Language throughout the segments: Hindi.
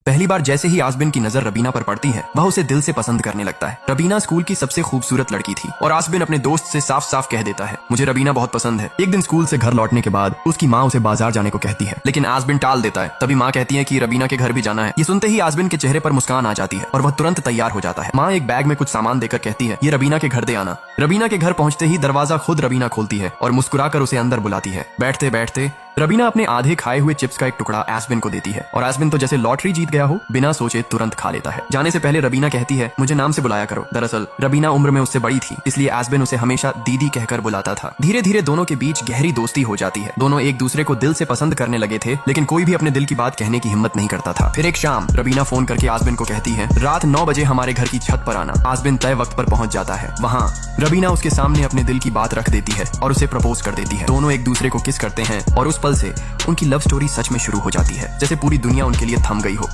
पहली बार जैसे ही आसबिन की नजर रबीना पर पड़ती है वह उसे दिल से पसंद करने लगता है। रबीना स्कूल की सबसे खूबसूरत लड़की थी और आसबिन अपने दोस्त से साफ साफ कह देता है, मुझे रबीना बहुत पसंद है। एक दिन स्कूल से घर लौटने के बाद उसकी माँ उसे बाजार जाने को कहती है, लेकिन आसबिन टाल देता है। तभी माँ कहती है कि रबीना के घर भी जाना है। ये सुनते ही आसबिन के चेहरे पर मुस्कान आ जाती है और वह तुरंत तैयार हो जाता है। माँ एक बैग में कुछ सामान देकर कहती है, ये रबीना के घर दे आना। रबीना के घर पहुंचते ही दरवाजा खुद रबीना खोलती है और मुस्कुराकर उसे अंदर बुलाती है। बैठते बैठते रबीना अपने आधे खाए हुए चिप्स का एक टुकड़ा आसबिन को देती है और आसबिन तो जैसे लॉटरी जीत गया हो बिना सोचे तुरंत खा लेता है। जाने से पहले रबीना कहती है, मुझे नाम से बुलाया करो। दरअसल रबीना उम्र में उससे बड़ी थी, इसलिए आसबिन उसे हमेशा दीदी कहकर बुलाता था। धीरे धीरे दोनों के बीच गहरी दोस्ती हो जाती है। दोनों एक दूसरे को दिल से पसंद करने लगे थे, लेकिन कोई भी अपने दिल की बात कहने की हिम्मत नहीं करता था। फिर एक शाम रबीना फोन करके आसबिन को कहती है, रात 9 बजे हमारे घर की छत पर आना। आसबिन तय वक्त पर पहुंच जाता है। वहाँ रबीना उसके सामने अपने दिल की बात रख देती है और उसे प्रपोज कर देती है। दोनों एक दूसरे को किस करते हैं और उस पल से उनकी लव स्टोरी सच में शुरू हो जाती है, जैसे पूरी दुनिया उनके लिए थम गई हो।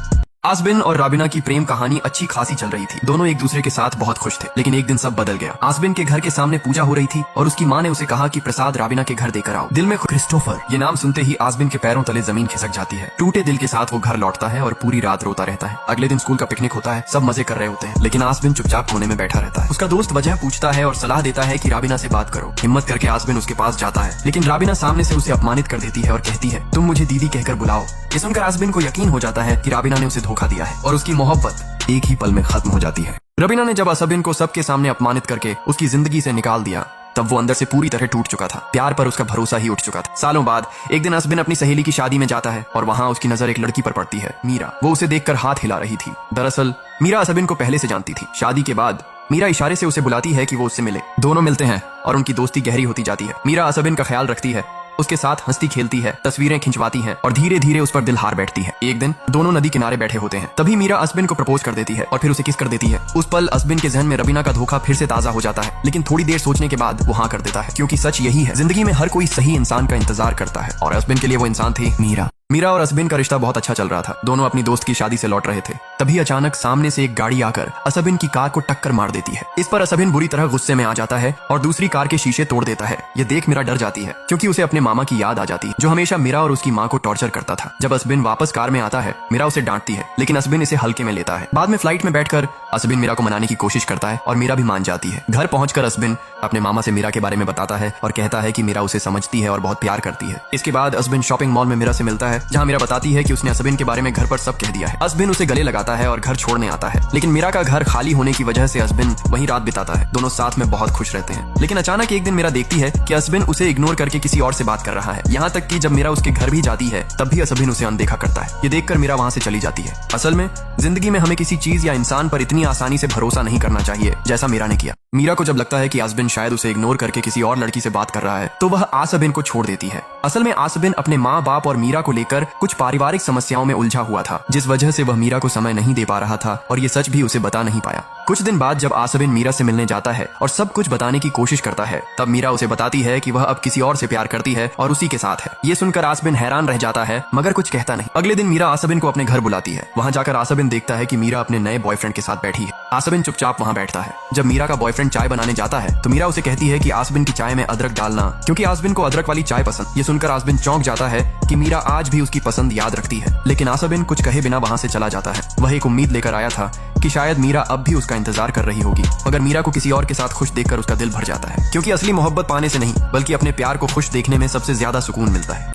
आसबिन और रबीना की प्रेम कहानी अच्छी खासी चल रही थी। दोनों एक दूसरे के साथ बहुत खुश थे, लेकिन एक दिन सब बदल गया। आसबिन के घर के सामने पूजा हो रही थी और उसकी माँ ने उसे कहा कि प्रसाद रबीना के घर देकर आओ। दिल में क्रिस्टोफर ये नाम सुनते ही आसबिन के पैरों तले जमीन खिसक जाती है। टूटे दिल के साथ वो घर लौटता है और पूरी रात रोता रहता है। अगले दिन स्कूल का पिकनिक होता है, सब मजे कर रहे होते हैं, लेकिन आसबिन चुपचाप कोने में बैठा रहता है। उसका दोस्त वजह पूछता है और सलाह देता है कि रबीना से बात करो। हिम्मत करके आसबिन उसके पास जाता है, लेकिन रबीना सामने से उसे अपमानित कर देती है और कहती है, तुम मुझे दीदी कहकर बुलाओ। ये सुनकर आसबिन को यकीन हो जाता है कि रबीना ने उसे धोखा दिया है और उसकी मोहब्बत एक ही पल में खत्म हो जाती है। रबीना ने जब आसबिन को सबके सामने अपमानित करके उसकी जिंदगी से निकाल दिया, तब वो अंदर से पूरी तरह टूट चुका था। प्यार पर उसका भरोसा ही उठ चुका था। सालों बाद एक दिन आसबिन अपनी सहेली की शादी में जाता है और वहाँ उसकी नजर एक लड़की पर पड़ती है, मीरा। वो उसे देखकर हाथ हिला रही थी। दरअसल मीरा आसबिन को पहले से जानती थी। शादी के बाद मीरा इशारे से उसे बुलाती है कि वो उससे मिले। दोनों मिलते हैं और उनकी दोस्ती गहरी होती जाती है। मीरा आसबिन का ख्याल रखती है, उसके साथ हंसती खेलती है, तस्वीरें खिंचवाती है और धीरे धीरे उस पर दिल हार बैठती है। एक दिन दोनों नदी किनारे बैठे होते हैं, तभी मीरा आसबिन को प्रपोज कर देती है और फिर उसे किस कर देती है। उस पल आसबिन के जहन में रबीना का धोखा फिर से ताजा हो जाता है, लेकिन थोड़ी देर सोचने के बाद वो हाँ कर देता है, क्योंकि सच यही है, जिंदगी में हर कोई सही इंसान का इंतजार करता है और आसबिन के लिए वो इंसान थी मीरा। मीरा और आसबिन का रिश्ता बहुत अच्छा चल रहा था। दोनों अपनी दोस्त की शादी से लौट रहे थे, तभी अचानक सामने से एक गाड़ी आकर आसबिन की कार को टक्कर मार देती है। इस पर आसबिन बुरी तरह गुस्से में आ जाता है और दूसरी कार के शीशे तोड़ देता है। ये देख मीरा डर जाती है, क्योंकि उसे अपने मामा की याद आ जाती है, जो हमेशा मीरा और उसकी माँ को टॉर्चर करता था। जब आसबिन वापस कार में आता है, मीरा उसे डांटती है, लेकिन आसबिन इसे हल्के में लेता है। बाद में फ्लाइट में बैठकर आसबिन मीरा को मनाने की कोशिश करता है और मीरा भी मान जाती है। घर पहुंचकर आसबिन अपने मामा से मीरा के बारे में बताता है और कहता है कि मीरा उसे समझती है और बहुत प्यार करती है। इसके बाद आसबिन शॉपिंग मॉल में मीरा से मिलता है, जहाँ मीरा बताती है कि उसने आसबिन के बारे में घर पर सब कह दिया है। आसबिन उसे गले लगाता है और घर छोड़ने आता है, लेकिन मीरा का घर खाली होने की वजह से आसबिन वहीं रात बिताता है। दोनों साथ में बहुत खुश रहते हैं, लेकिन अचानक एक दिन मीरा देखती है कि आसबिन उसे इग्नोर करके किसी और से बात कर रहा है। यहाँ तक कि जब मीरा उसके घर भी जाती है, तब भी आसबिन उसे अनदेखा करता है। ये देखकर मीरा वहाँ से चली जाती है। असल में जिंदगी में हमें किसी चीज या इंसान पर इतनी आसानी से भरोसा नहीं करना चाहिए, जैसा मीरा ने किया। मीरा को जब लगता है कि आसबिन शायद उसे इग्नोर करके किसी और लड़की से बात कर रहा है, तो वह आसबिन को छोड़ देती है। असल में आसबिन अपने माँ बाप और मीरा को लेकर कुछ पारिवारिक समस्याओं में उलझा हुआ था, जिस वजह से वह मीरा को समय नहीं दे पा रहा था और ये सच भी उसे बता नहीं पाया। कुछ दिन बाद जब आसबिन मीरा से मिलने जाता है और सब कुछ बताने की कोशिश करता है, तब मीरा उसे बताती है कि वह अब किसी और से प्यार करती है और उसी के साथ है। ये सुनकर आसबिन हैरान रह जाता है, मगर कुछ कहता नहीं। अगले दिन मीरा आसबिन को अपने घर बुलाती है। वहाँ जाकर आसबिन देखता है कि मीरा अपने नए बॉयफ्रेंड के साथ बैठी है। आसबिन चुपचाप वहाँ बैठता है। जब मीरा का बॉयफ्रेंड चाय बनाने जाता है, तो मीरा उसे कहती है कि आसबिन की चाय में अदरक डालना, क्योंकि आसबिन को अदरक वाली चाय पसंद। ये सुनकर आसबिन चौंक जाता है कि मीरा आज भी उसकी पसंद याद रखती है, लेकिन आसबिन कुछ कहे बिना वहाँ से चला जाता है। वह एक उम्मीद लेकर आया था कि शायद मीरा अब भी उसका इंतजार कर रही होगी, मगर मीरा को किसी और के साथ खुश देखकर उसका दिल भर जाता है, क्योंकि असली मोहब्बत पाने से नहीं, बल्कि अपने प्यार को खुश देखने में सबसे ज्यादा सुकून मिलता है।